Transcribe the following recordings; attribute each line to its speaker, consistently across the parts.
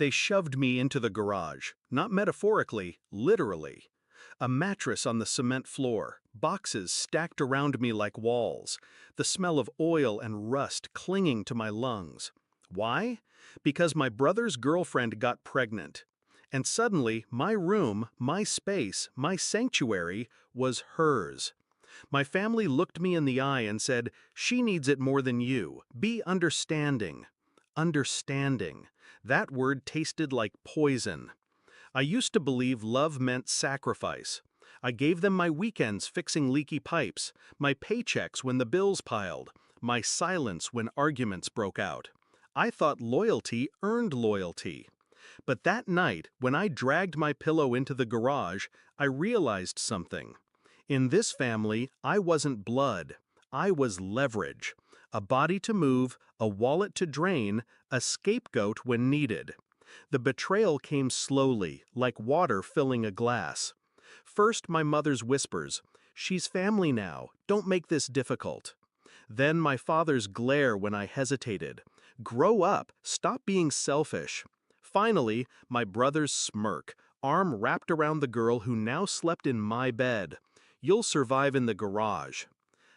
Speaker 1: They shoved me into the garage, not metaphorically, literally. A mattress on the cement floor, boxes stacked around me like walls, the smell of oil and rust clinging to my lungs. Why? Because my brother's girlfriend got pregnant. And suddenly, my room, my space, my sanctuary was hers. My family looked me in the eye and said, "She needs it more than you. Be understanding." Understanding. That word tasted like poison. I used to believe love meant sacrifice. I gave them my weekends fixing leaky pipes, my paychecks when the bills piled, my silence when arguments broke out. I thought loyalty earned loyalty. But that night, when I dragged my pillow into the garage, I realized something. In this family, I wasn't blood. I was leverage. A body to move, a wallet to drain, a scapegoat when needed. The betrayal came slowly, like water filling a glass. First, my mother's whispers, "She's family now, don't make this difficult." Then my father's glare when I hesitated, "Grow up, stop being selfish." Finally, my brother's smirk, arm wrapped around the girl who now slept in my bed. "You'll survive in the garage."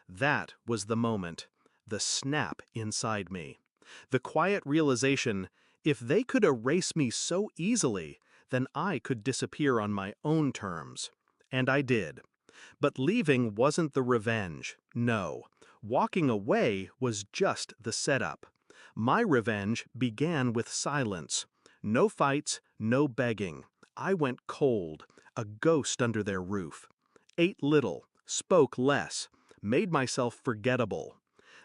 Speaker 1: That was the moment, the snap inside me. The quiet realization, if they could erase me so easily, then I could disappear on my own terms. And I did. But leaving wasn't the revenge. No. Walking away was just the setup. My revenge began with silence. No fights, no begging. I went cold, a ghost under their roof. Ate little, spoke less, made myself forgettable.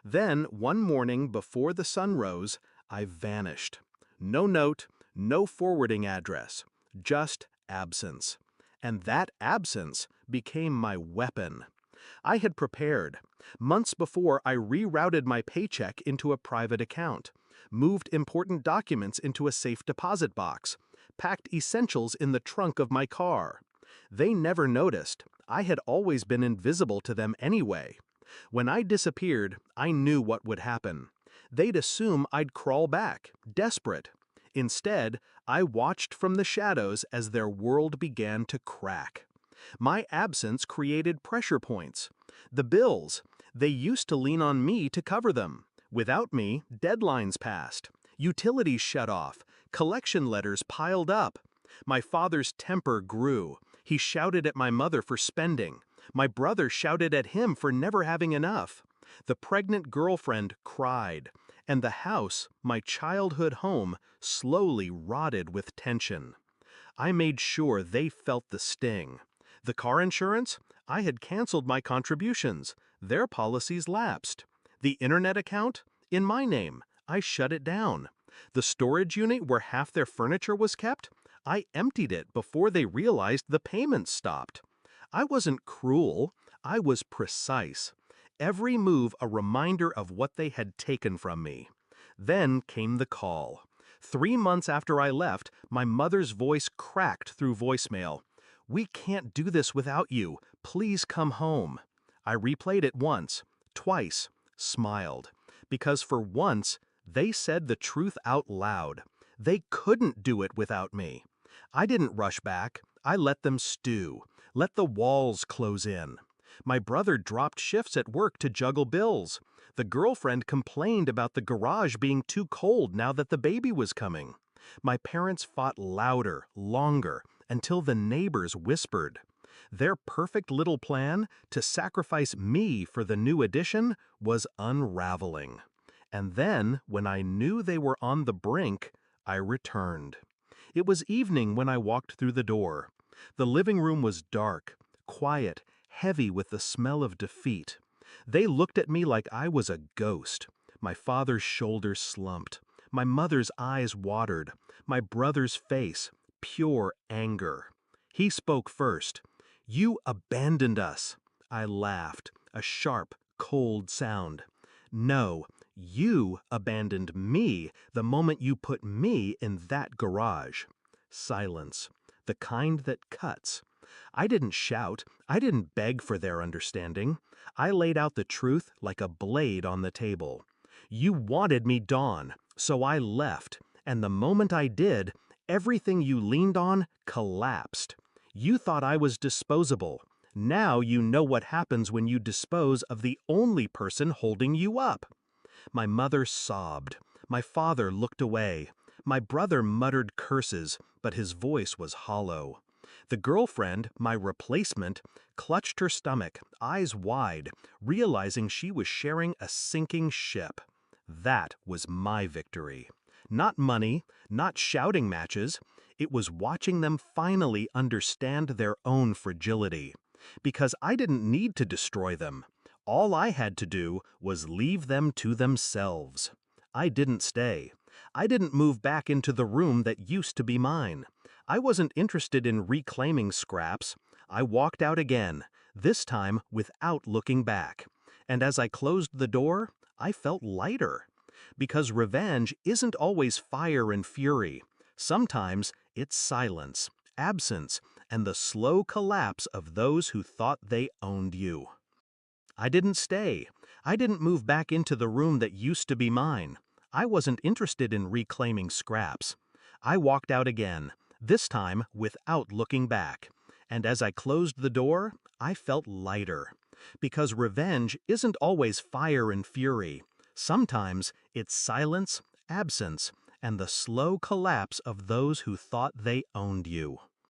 Speaker 1: Then, one morning before the sun rose, I vanished. No note, no forwarding address, just absence. And that absence became my weapon. I had prepared. Months before, I rerouted my paycheck into a private account, moved important documents into a safe deposit box, packed essentials in the trunk of my car. They never noticed. I had always been invisible to them anyway. When I disappeared, I knew what would happen. They'd assume I'd crawl back, desperate. Instead, I watched from the shadows as their world began to crack. My absence created pressure points. The bills, they used to lean on me to cover them. Without me, deadlines passed. Utilities shut off. Collection letters piled up. My father's temper grew. He shouted at my mother for spending. My brother shouted at him for never having enough. The pregnant girlfriend cried. And the house, my childhood home, slowly rotted with tension. I made sure they felt the sting. The car insurance? I had canceled my contributions. Their policies lapsed. The internet account? In my name. I shut it down. The storage unit where half their furniture was kept? I emptied it before they realized the payments stopped. I wasn't cruel. I was precise. Every move a reminder of what they had taken from me. Then came the call. 3 months after I left, my mother's voice cracked through voicemail. "We can't do this without you. Please come home." I replayed it once, twice, smiled. Because for once, they said the truth out loud. They couldn't do it without me. I didn't rush back. I let them stew. Let the walls close in. My brother dropped shifts at work to juggle bills. The girlfriend complained about the garage being too cold now that the baby was coming. My parents fought louder, longer, until the neighbors whispered. Their perfect little plan to sacrifice me for the new addition was unraveling. And then, when I knew they were on the brink, I returned. It was evening when I walked through the door. The living room was dark, quiet, heavy with the smell of defeat. They looked at me like I was a ghost. My father's shoulders slumped. My mother's eyes watered. My brother's face, pure anger. He spoke first. "You abandoned us." I laughed, a sharp, cold sound. "No, you abandoned me the moment you put me in that garage." Silence, the kind that cuts. I didn't shout. I didn't beg for their understanding. I laid out the truth like a blade on the table. You wanted me, Dawn, so I left, and the moment I did, Everything you leaned on collapsed. You thought I was disposable. Now you know what happens when you dispose of the only person holding you up. My mother sobbed. My father looked away. My brother muttered curses, but his voice was hollow. The girlfriend, my replacement, clutched her stomach, eyes wide, realizing she was sharing a sinking ship. That was my victory. Not money, not shouting matches. It was watching them finally understand their own fragility. Because I didn't need to destroy them. All I had to do was leave them to themselves. I didn't stay. I didn't move back into the room that used to be mine. I wasn't interested in reclaiming scraps. I walked out again, this time without looking back. And as I closed the door, I felt lighter. Because revenge isn't always fire and fury. Sometimes it's silence, absence, and the slow collapse of those who thought they owned you. I didn't stay. I didn't move back into the room that used to be mine. I wasn't interested in reclaiming scraps. I walked out again, this time without looking back. And as I closed the door, I felt lighter. Because revenge isn't always fire and fury. Sometimes it's silence, absence, and the slow collapse of those who thought they owned you.